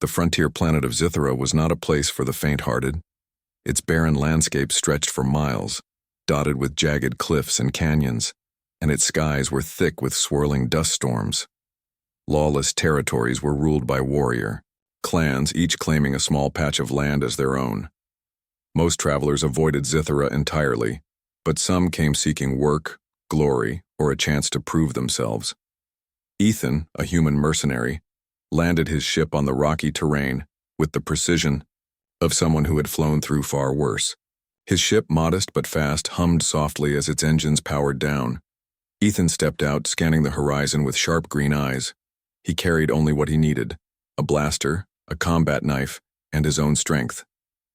The frontier planet of Zithera was not a place for the faint-hearted. Its barren landscape stretched for miles, dotted with jagged cliffs and canyons, and its skies were thick with swirling dust storms. Lawless territories were ruled by warrior clans, each claiming a small patch of land as their own. Most travelers avoided Zithera entirely, but some came seeking work, glory, or a chance to prove themselves. Ethan, a human mercenary, landed his ship on the rocky terrain with the precision of someone who had flown through far worse. His ship, modest but fast, hummed softly as its engines powered down. Ethan stepped out, scanning the horizon with sharp green eyes. He carried only what he needed: a blaster, a combat knife, and his own strength.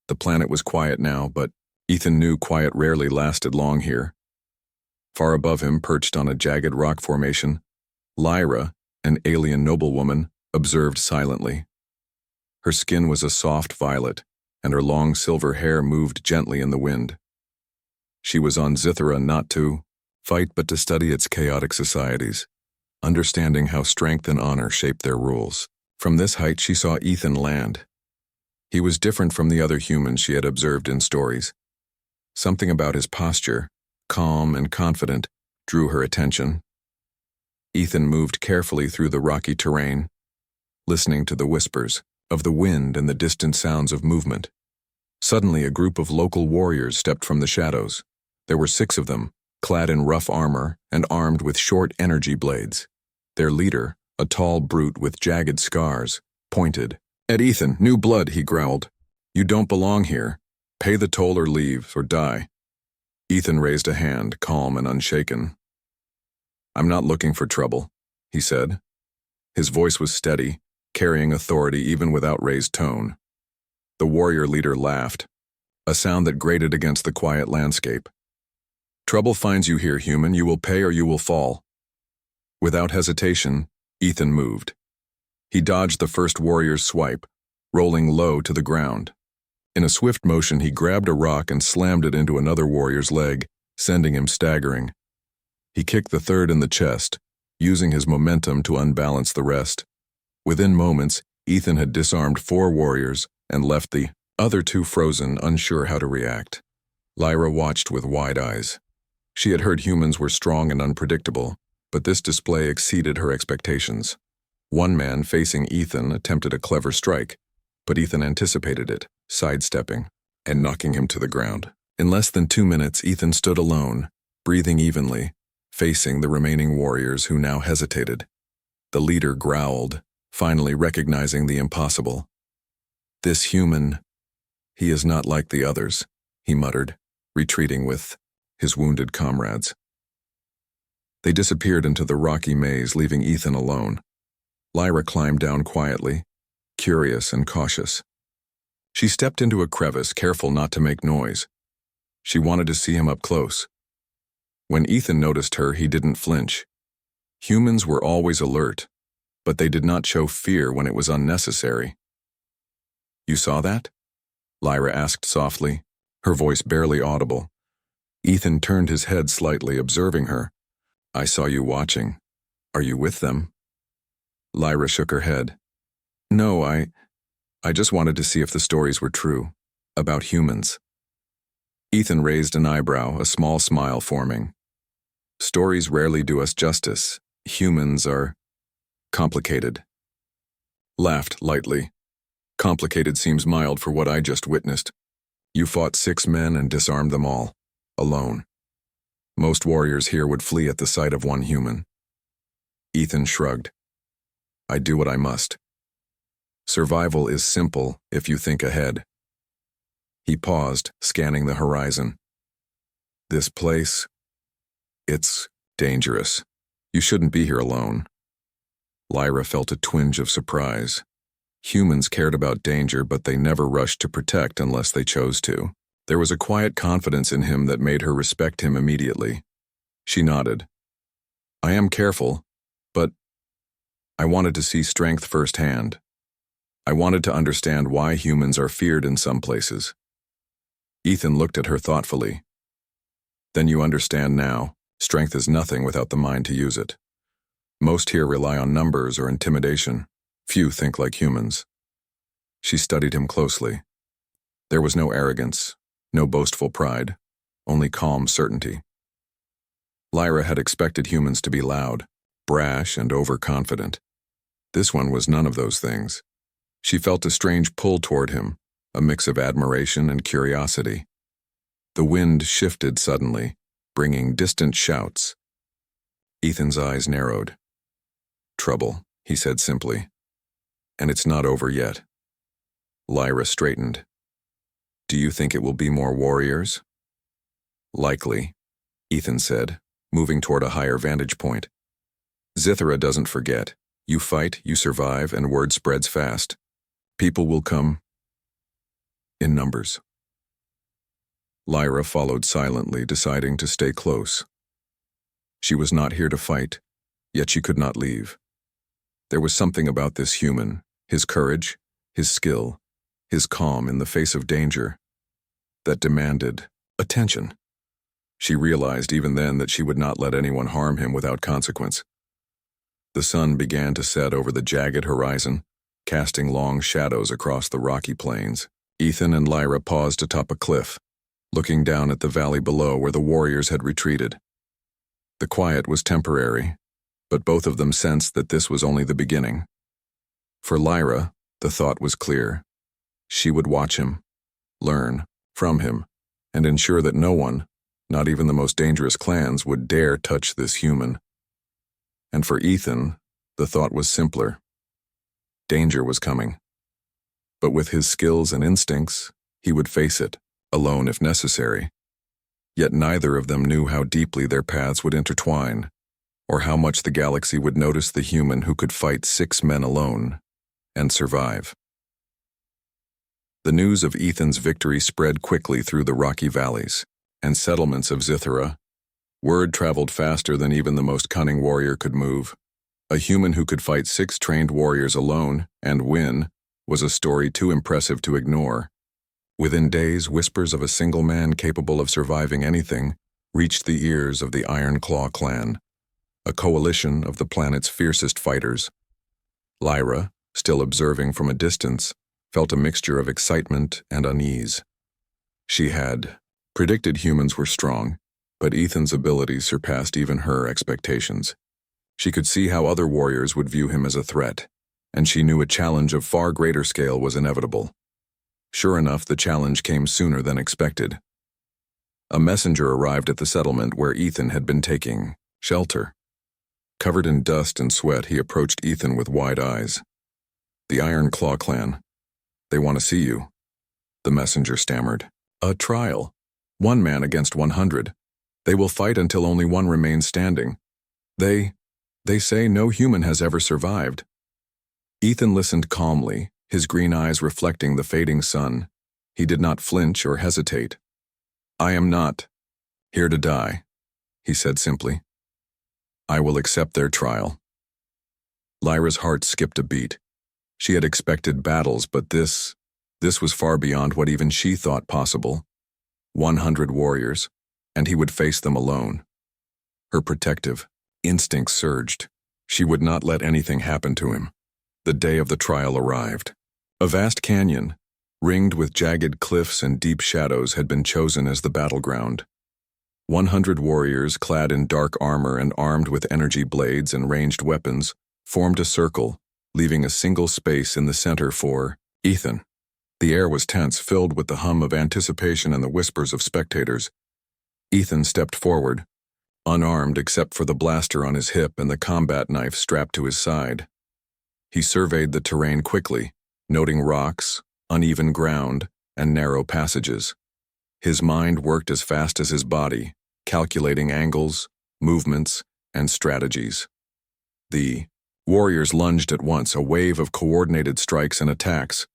The planet was quiet now, but Ethan knew quiet rarely lasted long here. Far above him, perched on a jagged rock formation, Lyra, an alien noblewoman, observed silently. Her skin was a soft violet, and her long silver hair moved gently in the wind. She was on Zithera not to fight but to study its chaotic societies, understanding how strength and honor shape their rules. From this height she saw Ethan land. He was different from the other humans she had observed in stories. Something about his posture, calm and confident, drew her attention. Ethan moved carefully through the rocky terrain, listening to the whispers of the wind and the distant sounds of movement. Suddenly, a group of local warriors stepped from the shadows. There were 6 of them, clad in rough armor and armed with short energy blades. Their leader, a tall brute with jagged scars, pointed at Ethan. "New blood," he growled. "You don't belong here. Pay the toll or leave, or die." Ethan raised a hand, calm and unshaken. "I'm not looking for trouble," he said. His voice was steady, carrying authority even without raised tone. The warrior leader laughed, a sound that grated against the quiet landscape. "Trouble finds you here, human. You will pay or you will fall." Without hesitation, Ethan moved. He dodged the first warrior's swipe, rolling low to the ground. In a swift motion, he grabbed a rock and slammed it into another warrior's leg, sending him staggering. He kicked the third in the chest, using his momentum to unbalance the rest. Within moments, Ethan had disarmed 4 warriors and left the other 2 frozen, unsure how to react. Lyra watched with wide eyes. She had heard humans were strong and unpredictable, but this display exceeded her expectations. One man facing Ethan attempted a clever strike, but Ethan anticipated it, sidestepping and knocking him to the ground. In less than 2 minutes, Ethan stood alone, breathing evenly, facing the remaining warriors who now hesitated. The leader growled, finally recognizing the impossible. "This human, he is not like the others," he muttered, retreating with his wounded comrades. They disappeared into the rocky maze, leaving Ethan alone. Lyra climbed down quietly, curious and cautious. She stepped into a crevice, careful not to make noise. She wanted to see him up close. When Ethan noticed her, he didn't flinch. Humans were always alert, but they did not show fear when it was unnecessary. "You saw that?" Lyra asked softly, her voice barely audible. Ethan turned his head slightly, observing her. "I saw you watching. Are you with them?" Lyra shook her head. "No, I just wanted to see if the stories were true, about humans." Ethan raised an eyebrow, a small smile forming. "Stories rarely do us justice. Humans are complicated." Laughed lightly. "Complicated seems mild for what I just witnessed. You fought 6 men and disarmed them all, alone. Most warriors here would flee at the sight of one human." Ethan shrugged. "I do what I must. Survival is simple if you think ahead." He paused, scanning the horizon. "This place, it's dangerous. You shouldn't be here alone." Lyra felt a twinge of surprise. Humans cared about danger, but they never rushed to protect unless they chose to. There was a quiet confidence in him that made her respect him immediately. She nodded. "I am careful, but I wanted to see strength firsthand. I wanted to understand why humans are feared in some places." Ethan looked at her thoughtfully. "Then you understand now. Strength is nothing without the mind to use it. Most here rely on numbers or intimidation. Few think like humans." She studied him closely. There was no arrogance, no boastful pride, only calm certainty. Lyra had expected humans to be loud, brash, and overconfident. This one was none of those things. She felt a strange pull toward him, a mix of admiration and curiosity. The wind shifted suddenly, bringing distant shouts. Ethan's eyes narrowed. "Trouble," he said simply. "And it's not over yet." Lyra straightened. "Do you think it will be more warriors?" "Likely," Ethan said, moving toward a higher vantage point. "Zithra doesn't forget. You fight, you survive, and word spreads fast. People will come in numbers." Lyra followed silently, deciding to stay close. She was not here to fight, yet she could not leave. There was something about this human, his courage, his skill, his calm in the face of danger, that demanded attention. She realized even then that she would not let anyone harm him without consequence. The sun began to set over the jagged horizon, casting long shadows across the rocky plains. Ethan and Lyra paused atop a cliff, looking down at the valley below where the warriors had retreated. The quiet was temporary, but both of them sensed that this was only the beginning. For Lyra, the thought was clear. She would watch him, learn from him, and ensure that no one, not even the most dangerous clans, would dare touch this human. And for Ethan, the thought was simpler. Danger was coming. But with his skills and instincts, he would face it, alone if necessary. Yet neither of them knew how deeply their paths would intertwine, or how much the galaxy would notice the human who could fight 6 men alone and survive. The news of Ethan's victory spread quickly through the rocky valleys and settlements of Zithra. Word traveled faster than even the most cunning warrior could move. A human who could fight 6 trained warriors alone and win was a story too impressive to ignore. Within days, whispers of a single man capable of surviving anything reached the ears of the Iron Claw clan, a coalition of the planet's fiercest fighters. Lyra, still observing from a distance, felt a mixture of excitement and unease. She had predicted humans were strong, but Ethan's abilities surpassed even her expectations. She could see how other warriors would view him as a threat, and she knew a challenge of far greater scale was inevitable. Sure enough, the challenge came sooner than expected. A messenger arrived at the settlement where Ethan had been taking shelter. Covered in dust and sweat, he approached Ethan with wide eyes. "The Iron Claw clan. They want to see you," the messenger stammered. "A trial. 1 man against 100. They will fight until only one remains standing. They say no human has ever survived." Ethan listened calmly, his green eyes reflecting the fading sun. He did not flinch or hesitate. "I am not here to die," he said simply. "I will accept their trial." Lyra's heart skipped a beat. She had expected battles, but this was far beyond what even she thought possible. 100 warriors, and he would face them alone. Her protective instincts surged. She would not let anything happen to him. The day of the trial arrived. A vast canyon, ringed with jagged cliffs and deep shadows, had been chosen as the battleground. 100 warriors, clad in dark armor and armed with energy blades and ranged weapons, formed a circle, leaving a single space in the center for Ethan. The air was tense, filled with the hum of anticipation and the whispers of spectators. Ethan stepped forward, unarmed except for the blaster on his hip and the combat knife strapped to his side. He surveyed the terrain quickly, noting rocks, uneven ground, and narrow passages. His mind worked as fast as his body, calculating angles, movements, and strategies. The warriors lunged at once, a wave of coordinated strikes and attacks.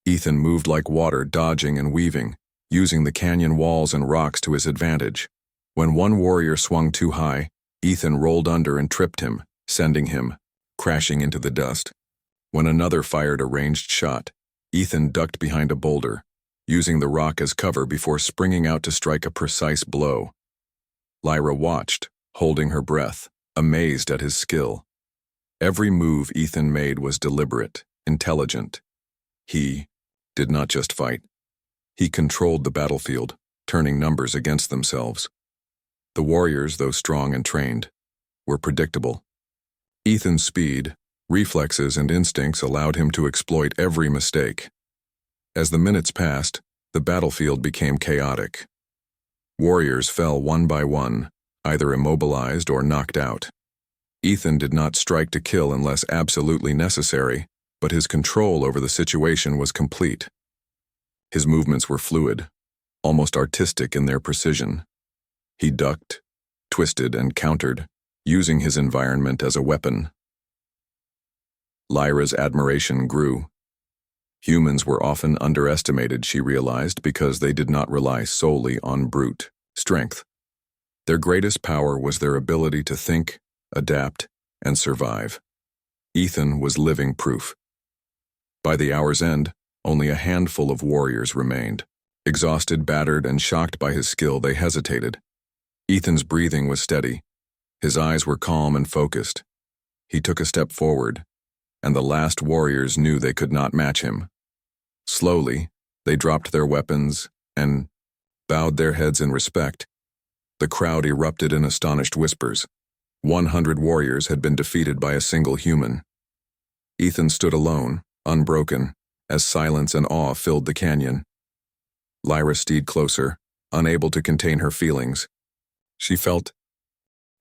Ethan moved like water, dodging and weaving, using the canyon walls and rocks to his advantage. When one warrior swung too high, Ethan rolled under and tripped him, sending him crashing into the dust. When another fired a ranged shot, Ethan ducked behind a boulder, using the rock as cover before springing out to strike a precise blow. Lyra watched, holding her breath, amazed at his skill. Every move Ethan made was deliberate, intelligent. He did not just fight. He controlled the battlefield, turning numbers against themselves. The warriors, though strong and trained, were predictable. Ethan's speed, reflexes, and instincts allowed him to exploit every mistake. As the minutes passed, the battlefield became chaotic. Warriors fell one by one, either immobilized or knocked out. Ethan did not strike to kill unless absolutely necessary, but his control over the situation was complete. His movements were fluid, almost artistic in their precision. He ducked, twisted, and countered, using his environment as a weapon. Lyra's admiration grew. Humans were often underestimated, she realized, because they did not rely solely on brute strength. Their greatest power was their ability to think, adapt, and survive. Ethan was living proof. By the hour's end, only a handful of warriors remained. Exhausted, battered, and shocked by his skill, they hesitated. Ethan's breathing was steady. His eyes were calm and focused. He took a step forward, and the last warriors knew they could not match him. Slowly, they dropped their weapons and bowed their heads in respect. The crowd erupted in astonished whispers. 100 warriors had been defeated by a single human. Ethan stood alone, unbroken, as silence and awe filled the canyon. Lyra steed closer, unable to contain her feelings. She felt.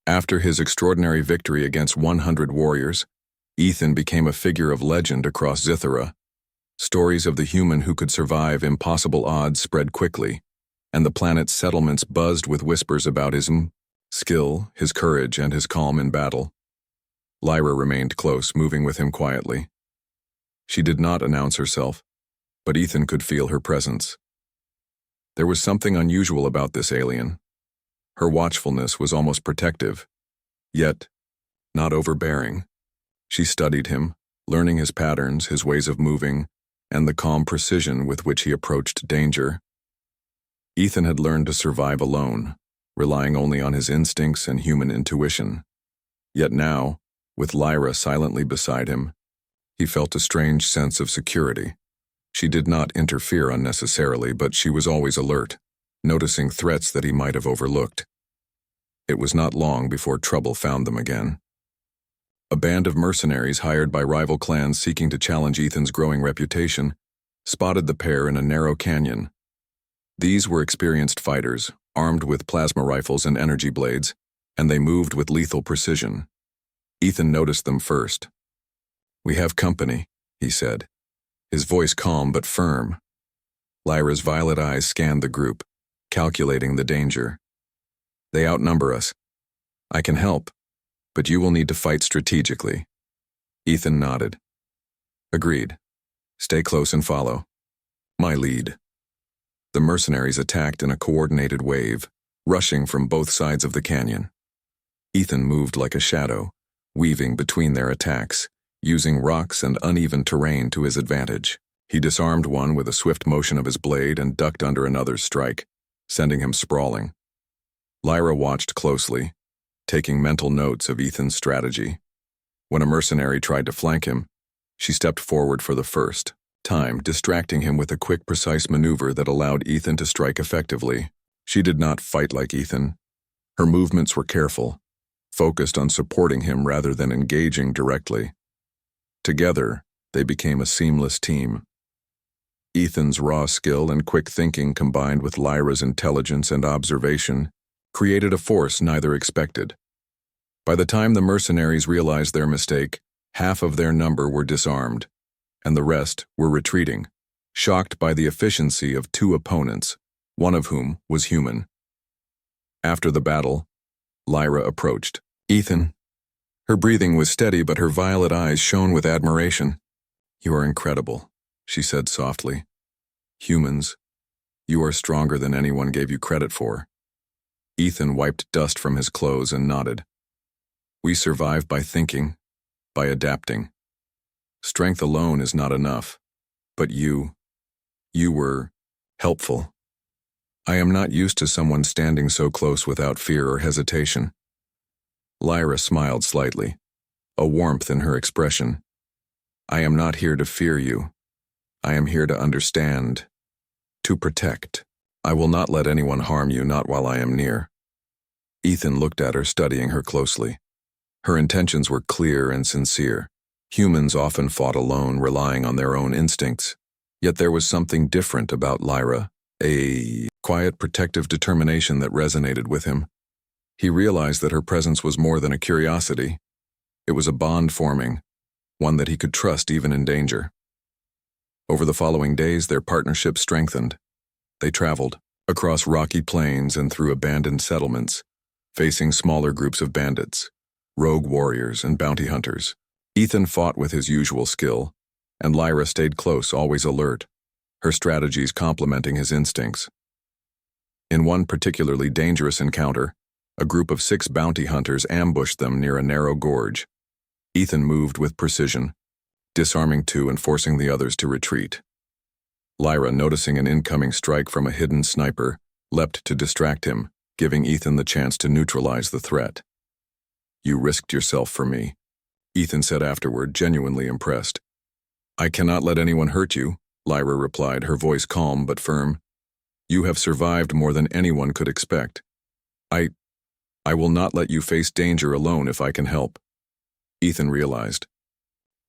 After his extraordinary victory against 100 warriors, Ethan became a figure of legend across Zithera. Stories of the human who could survive impossible odds spread quickly, and the planet's settlements buzzed with whispers about his skill, his courage, and his calm in battle. Lyra remained close, moving with him quietly. She did not announce herself, but Ethan could feel her presence. There was something unusual about this alien. Her watchfulness was almost protective, yet not overbearing. She studied him, learning his patterns, his ways of moving, and the calm precision with which he approached danger. Ethan had learned to survive alone, relying only on his instincts and human intuition. Yet now, with Lyra silently beside him, he felt a strange sense of security. She did not interfere unnecessarily, but she was always alert, noticing threats that he might have overlooked. It was not long before trouble found them again. A band of mercenaries hired by rival clans seeking to challenge Ethan's growing reputation spotted the pair in a narrow canyon. These were experienced fighters, armed with plasma rifles and energy blades, and they moved with lethal precision. Ethan noticed them first. "We have company," he said, his voice calm but firm. Lyra's violet eyes scanned the group, calculating the danger. "They outnumber us. I can help, but you will need to fight strategically." Ethan nodded. "Agreed. Stay close and follow. My lead." The mercenaries attacked in a coordinated wave, rushing from both sides of the canyon. Ethan moved like a shadow, weaving between their attacks, using rocks and uneven terrain to his advantage. He disarmed one with a swift motion of his blade and ducked under another's strike, sending him sprawling. Lyra watched closely, taking mental notes of Ethan's strategy. When a mercenary tried to flank him, she stepped forward for the first time, distracting him with a quick, precise maneuver that allowed Ethan to strike effectively. She did not fight like Ethan. Her movements were careful, focused on supporting him rather than engaging directly. Together, they became a seamless team. Ethan's raw skill and quick thinking combined with Lyra's intelligence and observation created a force neither expected. By the time the mercenaries realized their mistake, half of their number were disarmed, and the rest were retreating, shocked by the efficiency of two opponents, one of whom was human. After the battle, Lyra approached Ethan. Her breathing was steady, but her violet eyes shone with admiration. "You are incredible," she said softly. "Humans, you are stronger than anyone gave you credit for." Ethan wiped dust from his clothes and nodded. "We survive by thinking, by adapting. Strength alone is not enough, but you were helpful. I am not used to someone standing so close without fear or hesitation." Lyra smiled slightly, a warmth in her expression. "I am not here to fear you. I am here to understand, to protect. I will not let anyone harm you, not while I am near. Ethan looked at her, studying her closely. Her intentions were clear and sincere. Humans often fought alone, relying on their own instincts. Yet there was something different about Lyra, a quiet, protective determination that resonated with him. He realized that her presence was more than a curiosity. It was a bond forming, one that he could trust even in danger. Over the following days, their partnership strengthened. They traveled across rocky plains and through abandoned settlements, facing smaller groups of bandits, rogue warriors, and bounty hunters. Ethan fought with his usual skill, and Lyra stayed close, always alert, her strategies complementing his instincts. In one particularly dangerous encounter, a group of 6 bounty hunters ambushed them near a narrow gorge. Ethan moved with precision, disarming 2 and forcing the others to retreat. Lyra, noticing an incoming strike from a hidden sniper, leapt to distract him, giving Ethan the chance to neutralize the threat. "You risked yourself for me," Ethan said afterward, genuinely impressed. "I cannot let anyone hurt you," Lyra replied, her voice calm but firm. "You have survived more than anyone could expect. I will not let you face danger alone if I can help." Ethan realized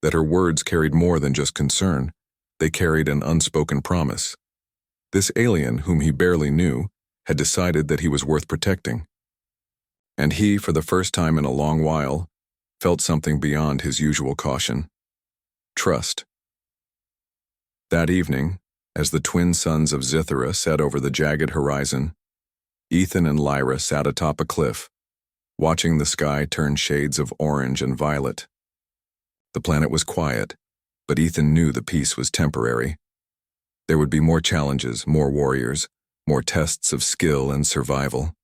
that her words carried more than just concern. They carried an unspoken promise. This alien, whom he barely knew, had decided that he was worth protecting. And he, for the first time in a long while, felt something beyond his usual caution. Trust. That evening, as the twin suns of Zithara set over the jagged horizon, Ethan and Lyra sat atop a cliff, watching the sky turn shades of orange and violet. The planet was quiet, but Ethan knew the peace was temporary. There would be more challenges, more warriors, more tests of skill and survival.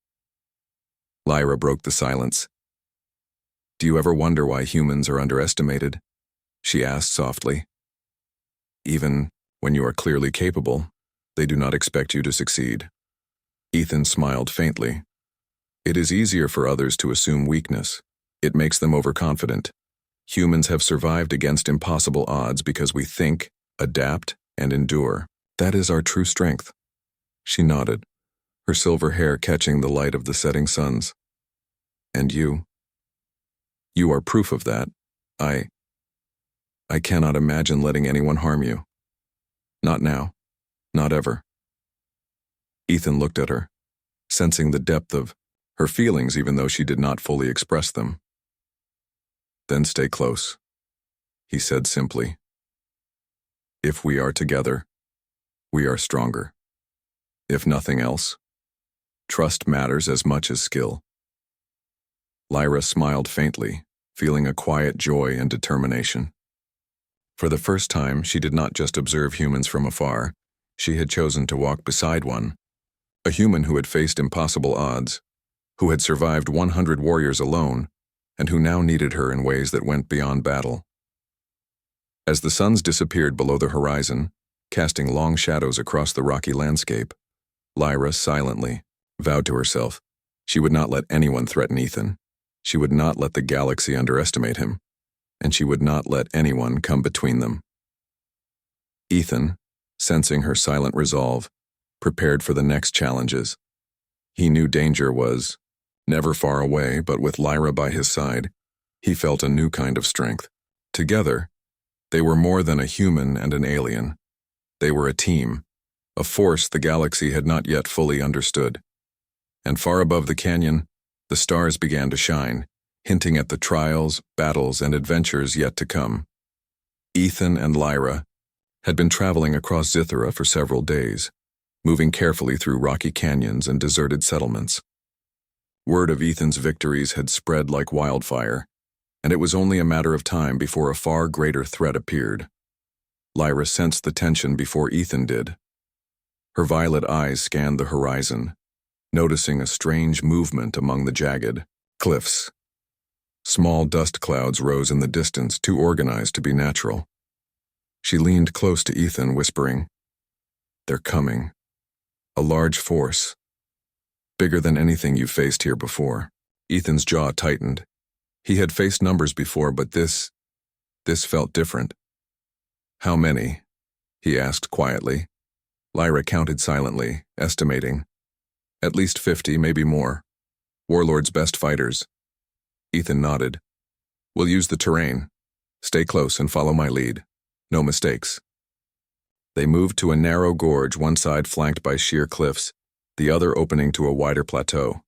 Lyra broke the silence. "Do you ever wonder why humans are underestimated?" she asked softly. "Even when you are clearly capable, they do not expect you to succeed." Ethan smiled faintly. "It is easier for others to assume weakness. It makes them overconfident. Humans have survived against impossible odds because we think, adapt, and endure. That is our true strength." She nodded, her silver hair catching the light of the setting suns. "And you? You are proof of that. I cannot imagine letting anyone harm you. Not now. Not ever." Ethan looked at her, sensing the depth of her feelings even though she did not fully express them. "Then stay close," he said simply. "If we are together, we are stronger. If nothing else, trust matters as much as skill." Lyra smiled faintly, feeling a quiet joy and determination. For the first time, she did not just observe humans from afar. She had chosen to walk beside one, a human who had faced impossible odds, who had survived 100 warriors alone, and who now needed her in ways that went beyond battle. As the suns disappeared below the horizon, casting long shadows across the rocky landscape, Lyra silently vowed to herself she would not let anyone threaten Ethan. She would not let the galaxy underestimate him, and she would not let anyone come between them. Ethan, sensing her silent resolve, prepared for the next challenges. He knew danger was never far away, but with Lyra by his side, he felt a new kind of strength. Together, they were more than a human and an alien. They were a team, a force the galaxy had not yet fully understood. And far above the canyon, the stars began to shine, hinting at the trials, battles, and adventures yet to come. Ethan and Lyra had been traveling across Zithara for several days, moving carefully through rocky canyons and deserted settlements. Word of Ethan's victories had spread like wildfire, and it was only a matter of time before a far greater threat appeared. Lyra sensed the tension before Ethan did. Her violet eyes scanned the horizon, noticing a strange movement among the jagged cliffs. Small dust clouds rose in the distance, too organized to be natural. She leaned close to Ethan, whispering, "They're coming. A large force. Bigger than anything you've faced here before." Ethan's jaw tightened. He had faced numbers before, but this felt different. "How many?" he asked quietly. Lyra counted silently, estimating. At least 50, maybe more. Warlord's best fighters. Ethan nodded. We'll use the terrain. Stay close and follow my lead. No mistakes. They moved to a narrow gorge, one side flanked by sheer cliffs, the other opening to a wider plateau.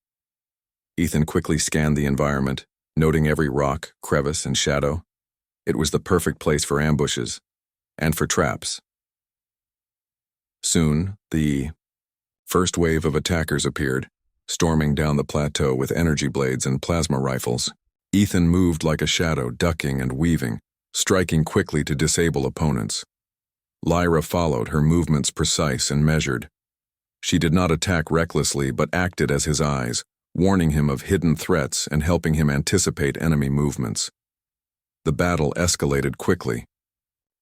Ethan quickly scanned the environment, noting every rock, crevice, and shadow. It was the perfect place for ambushes, and for traps. Soon, the first wave of attackers appeared, storming down the plateau with energy blades and plasma rifles. Ethan moved like a shadow, ducking and weaving, striking quickly to disable opponents. Lyra followed, her movements precise and measured. She did not attack recklessly but acted as his eyes, warning him of hidden threats and helping him anticipate enemy movements. The battle escalated quickly.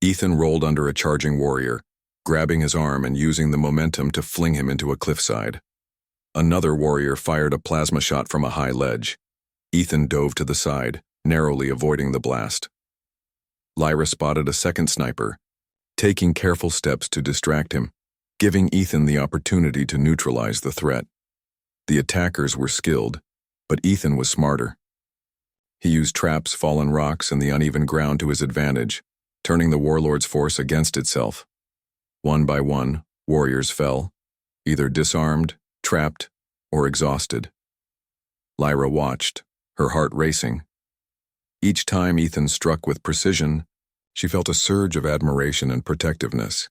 Ethan rolled under a charging warrior, grabbing his arm and using the momentum to fling him into a cliffside. Another warrior fired a plasma shot from a high ledge. Ethan dove to the side, narrowly avoiding the blast. Lyra spotted a second sniper, taking careful steps to distract him, giving Ethan the opportunity to neutralize the threat. The attackers were skilled, but Ethan was smarter. He used traps, fallen rocks, and the uneven ground to his advantage, turning the warlord's force against itself. One by one, warriors fell, either disarmed, trapped, or exhausted. Lyra watched, her heart racing. Each time Ethan struck with precision, she felt a surge of admiration and protectiveness.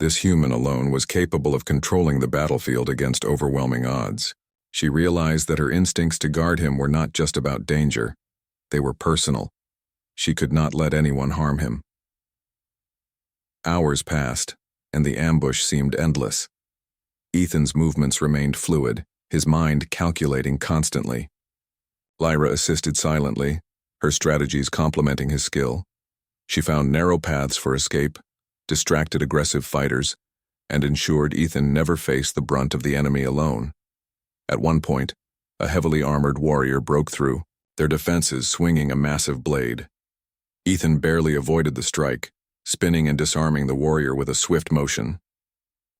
This human alone was capable of controlling the battlefield against overwhelming odds. She realized that her instincts to guard him were not just about danger. They were personal. She could not let anyone harm him. Hours passed, and the ambush seemed endless. Ethan's movements remained fluid, his mind calculating constantly. Lyra assisted silently, her strategies complementing his skill. She found narrow paths for escape, distracted aggressive fighters, and ensured Ethan never faced the brunt of the enemy alone. At one point, a heavily armored warrior broke through, their defenses swinging a massive blade. Ethan barely avoided the strike, spinning and disarming the warrior with a swift motion.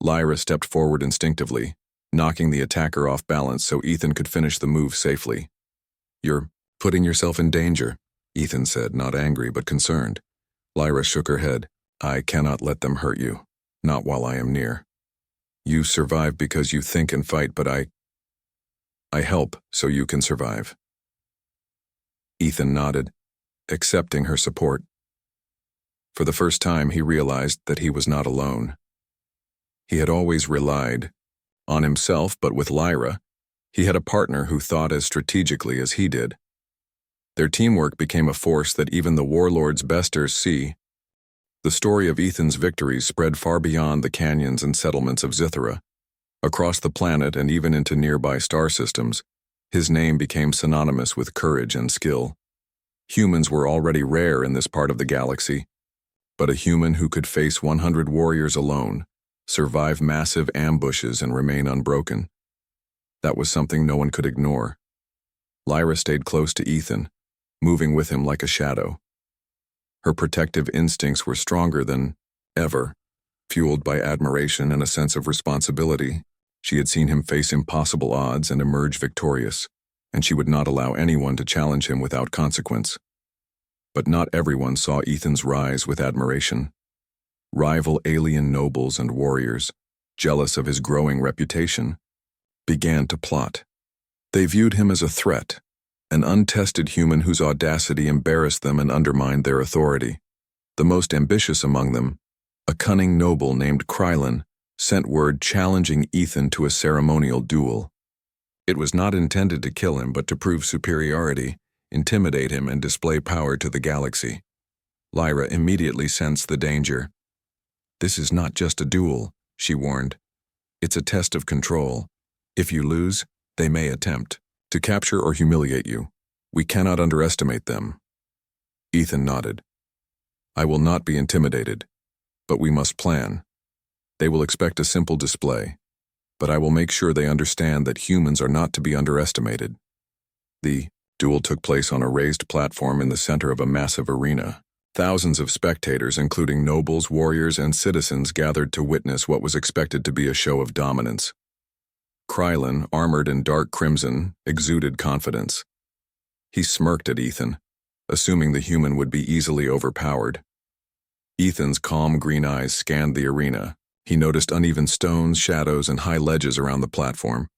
Lyra stepped forward instinctively, knocking the attacker off balance so Ethan could finish the move safely. "You're putting yourself in danger," Ethan said, not angry but concerned. Lyra shook her head. "I cannot let them hurt you, not while I am near. You survive because you think and fight, but I help so you can survive." Ethan nodded, accepting her support. For the first time, he realized that he was not alone. He had always relied on himself, but with Lyra, he had a partner who thought as strategically as he did. Their teamwork became a force that even the warlord's besters see. The story of Ethan's victories spread far beyond the canyons and settlements of Zithera. Across the planet and even into nearby star systems, his name became synonymous with courage and skill. Humans were already rare in this part of the galaxy, but a human who could face 100 warriors alone, survive massive ambushes and remain unbroken. That was something no one could ignore. Lyra stayed close to Ethan, moving with him like a shadow. Her protective instincts were stronger than ever, fueled by admiration and a sense of responsibility. She had seen him face impossible odds and emerge victorious, and she would not allow anyone to challenge him without consequence. But not everyone saw Ethan's rise with admiration. Rival alien nobles and warriors, jealous of his growing reputation, began to plot. They viewed him as a threat, an untested human whose audacity embarrassed them and undermined their authority. The most ambitious among them, a cunning noble named Krylin, sent word challenging Ethan to a ceremonial duel. It was not intended to kill him, but to prove superiority, intimidate him, and display power to the galaxy. Lyra immediately sensed the danger. "This is not just a duel," she warned. "It's a test of control. If you lose, they may attempt to capture or humiliate you. We cannot underestimate them." Ethan nodded. "I will not be intimidated, but we must plan. They will expect a simple display, but I will make sure they understand that humans are not to be underestimated." The duel took place on a raised platform in the center of a massive arena. Thousands of spectators, including nobles, warriors, and citizens, gathered to witness what was expected to be a show of dominance. Krylin, armored in dark crimson, exuded confidence. He smirked at Ethan, assuming the human would be easily overpowered. Ethan's calm green eyes scanned the arena. He noticed uneven stones, shadows, and high ledges around the platform.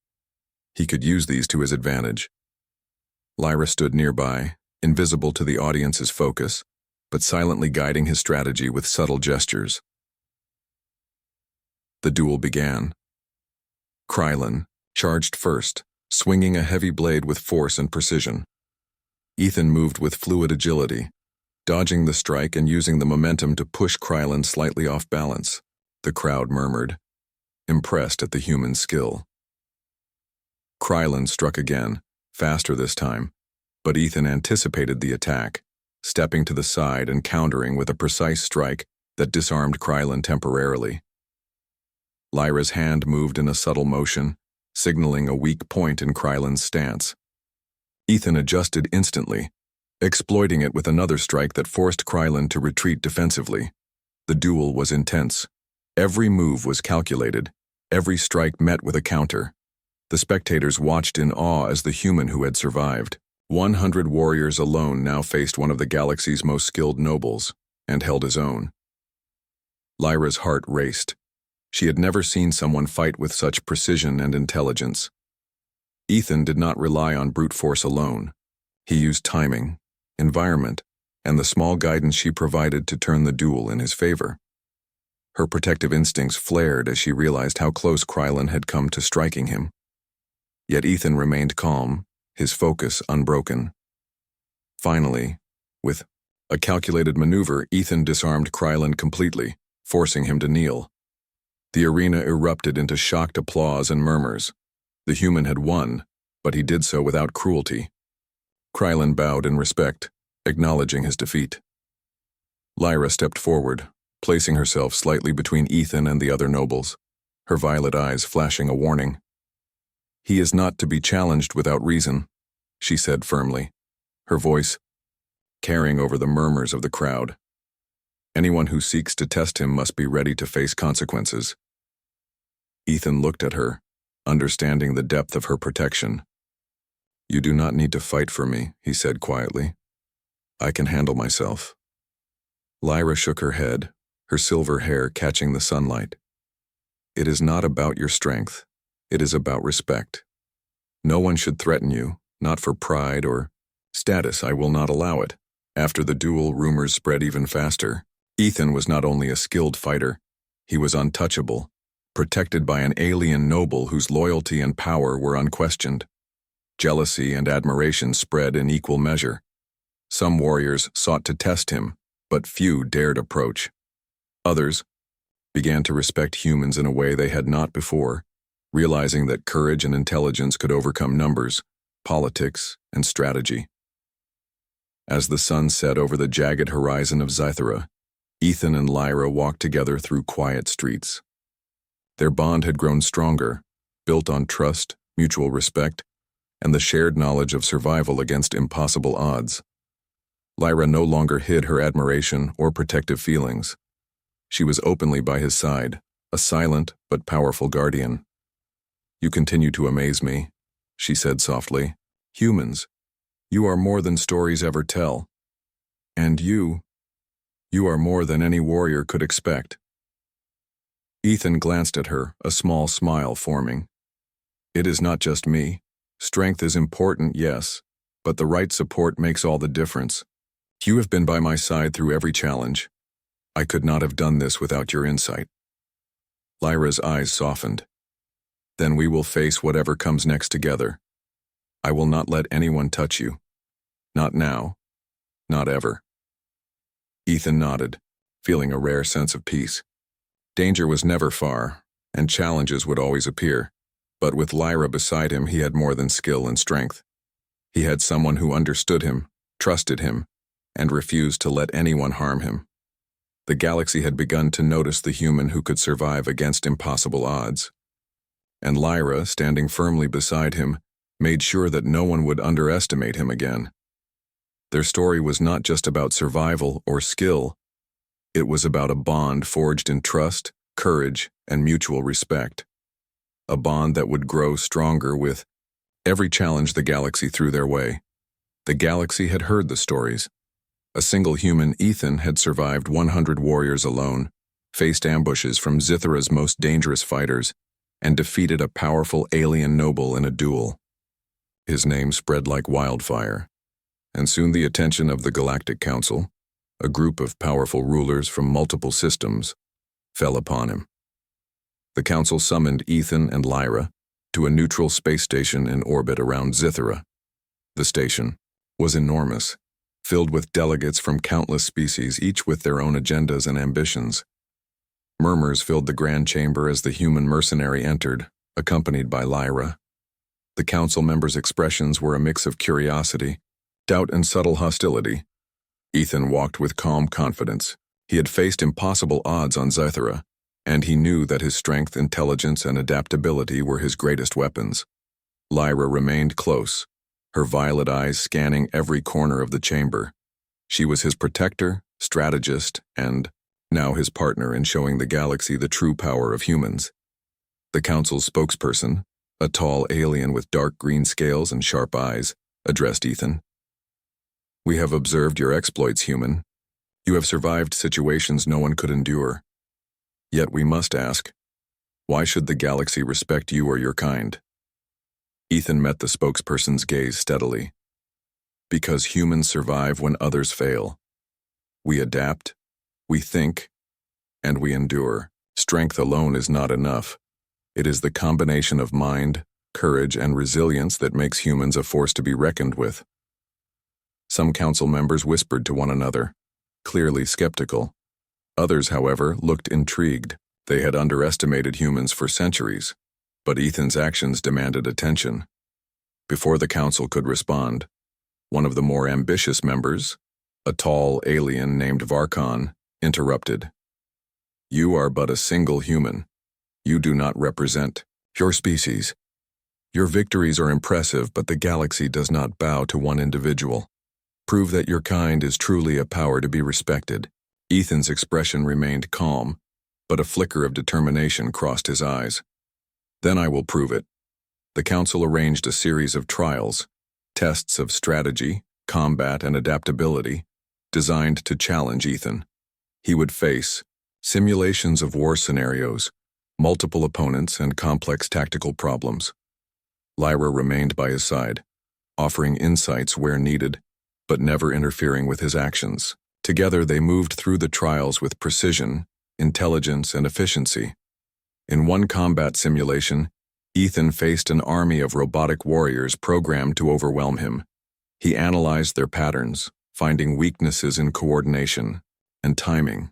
He could use these to his advantage. Lyra stood nearby, invisible to the audience's focus, but silently guiding his strategy with subtle gestures. The duel began. Krylin charged first, swinging a heavy blade with force and precision. Ethan moved with fluid agility, dodging the strike and using the momentum to push Krylin slightly off balance. The crowd murmured, impressed at the human's skill. Krylin struck again, faster this time, but Ethan anticipated the attack, stepping to the side and countering with a precise strike that disarmed Krylin temporarily. Lyra's hand moved in a subtle motion, signaling a weak point in Krylin's stance. Ethan adjusted instantly, exploiting it with another strike that forced Krylin to retreat defensively. The duel was intense. Every move was calculated, every strike met with a counter. The spectators watched in awe as the human who had survived. 100 warriors alone now faced one of the galaxy's most skilled nobles, and held his own. Lyra's heart raced. She had never seen someone fight with such precision and intelligence. Ethan did not rely on brute force alone. He used timing, environment, and the small guidance she provided to turn the duel in his favor. Her protective instincts flared as she realized how close Krylin had come to striking him. Yet Ethan remained calm, his focus unbroken. Finally, with a calculated maneuver, Ethan disarmed Krylin completely, forcing him to kneel. The arena erupted into shocked applause and murmurs. The human had won, but he did so without cruelty. Krylin bowed in respect, acknowledging his defeat. Lyra stepped forward, placing herself slightly between Ethan and the other nobles, her violet eyes flashing a warning. "He is not to be challenged without reason," she said firmly, her voice carrying over the murmurs of the crowd. "Anyone who seeks to test him must be ready to face consequences." Ethan looked at her, understanding the depth of her protection. "You do not need to fight for me," he said quietly. "I can handle myself." Lyra shook her head, her silver hair catching the sunlight. "It is not about your strength. It is about respect. No one should threaten you, not for pride or status. I will not allow it." After the duel, rumors spread even faster. Ethan was not only a skilled fighter, he was untouchable, protected by an alien noble whose loyalty and power were unquestioned. Jealousy and admiration spread in equal measure. Some warriors sought to test him, but few dared approach. Others began to respect humans in a way they had not before, realizing that courage and intelligence could overcome numbers, politics, and strategy. As the sun set over the jagged horizon of Zythera, Ethan and Lyra walked together through quiet streets. Their bond had grown stronger, built on trust, mutual respect, and the shared knowledge of survival against impossible odds. Lyra no longer hid her admiration or protective feelings. She was openly by his side, a silent but powerful guardian. "You continue to amaze me," she said softly. "Humans, you are more than stories ever tell. And you are more than any warrior could expect." Ethan glanced at her, a small smile forming. "It is not just me. Strength is important, yes, but the right support makes all the difference. You have been by my side through every challenge. I could not have done this without your insight." Lyra's eyes softened. "Then we will face whatever comes next together. I will not let anyone touch you. Not now. Not ever." Ethan nodded, feeling a rare sense of peace. Danger was never far, and challenges would always appear. But with Lyra beside him, he had more than skill and strength. He had someone who understood him, trusted him, and refused to let anyone harm him. The galaxy had begun to notice the human who could survive against impossible odds. And Lyra, standing firmly beside him, made sure that no one would underestimate him again. Their story was not just about survival or skill. It was about a bond forged in trust, courage, and mutual respect. A bond that would grow stronger with every challenge the galaxy threw their way. The galaxy had heard the stories. A single human, Ethan, had survived 100 warriors alone, faced ambushes from Zithra's most dangerous fighters, and defeated a powerful alien noble in a duel. His name spread like wildfire, and soon the attention of the Galactic Council, a group of powerful rulers from multiple systems, fell upon him. The Council summoned Ethan and Lyra to a neutral space station in orbit around Zithra. The station was enormous, filled with delegates from countless species, each with their own agendas and ambitions. Murmurs filled the grand chamber as the human mercenary entered, accompanied by Lyra. The council members' expressions were a mix of curiosity, doubt, and subtle hostility. Ethan walked with calm confidence. He had faced impossible odds on Zithra, and he knew that his strength, intelligence, and adaptability were his greatest weapons. Lyra remained close, her violet eyes scanning every corner of the chamber. She was his protector, strategist, and now his partner in showing the galaxy the true power of humans. The council's spokesperson, a tall alien with dark green scales and sharp eyes, addressed Ethan. "We have observed your exploits, human. You have survived situations no one could endure. Yet we must ask, why should the galaxy respect you or your kind?" Ethan met the spokesperson's gaze steadily. "Because humans survive when others fail. We adapt, we think, and we endure. Strength alone is not enough. It is the combination of mind, courage, and resilience that makes humans a force to be reckoned with." Some council members whispered to one another, clearly skeptical. Others, however, looked intrigued. They had underestimated humans for centuries, but Ethan's actions demanded attention. Before the council could respond, one of the more ambitious members, a tall alien named Varkon, interrupted. "You are but a single human. You do not represent your species. Your victories are impressive, but the galaxy does not bow to one individual. Prove that your kind is truly a power to be respected." Ethan's expression remained calm, but a flicker of determination crossed his eyes. "Then I will prove it." The council arranged a series of trials, tests of strategy, combat, and adaptability, designed to challenge Ethan. He would face simulations of war scenarios, multiple opponents, and complex tactical problems. Lyra remained by his side, offering insights where needed, but never interfering with his actions. Together they moved through the trials with precision, intelligence, and efficiency. In one combat simulation, Ethan faced an army of robotic warriors programmed to overwhelm him. He analyzed their patterns, finding weaknesses in coordination and timing.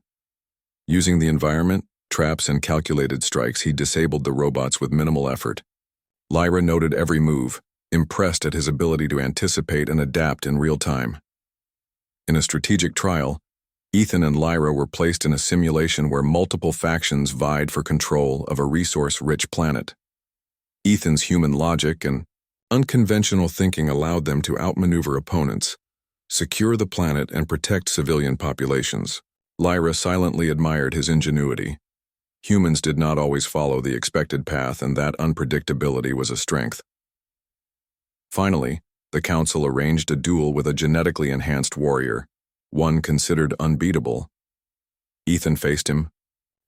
Using the environment, traps, and calculated strikes, he disabled the robots with minimal effort. Lyra noted every move, impressed at his ability to anticipate and adapt in real time. In a strategic trial, Ethan and Lyra were placed in a simulation where multiple factions vied for control of a resource-rich planet. Ethan's human logic and unconventional thinking allowed them to outmaneuver opponents, secure the planet, and protect civilian populations. Lyra silently admired his ingenuity. Humans did not always follow the expected path, and that unpredictability was a strength. Finally, the council arranged a duel with a genetically enhanced warrior, one considered unbeatable. Ethan faced him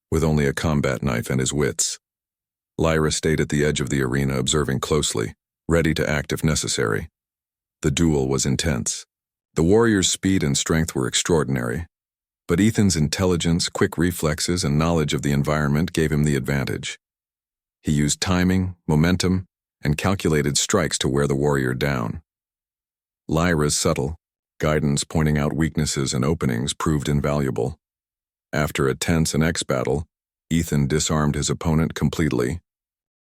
with only a combat knife and his wits. Lyra stayed at the edge of the arena, observing closely, ready to act if necessary. The duel was intense. The warrior's speed and strength were extraordinary, but Ethan's intelligence, quick reflexes, and knowledge of the environment gave him the advantage. He used timing, momentum, and calculated strikes to wear the warrior down. Lyra's subtle guidance, pointing out weaknesses and openings, proved invaluable. After a tense and battle, Ethan disarmed his opponent completely,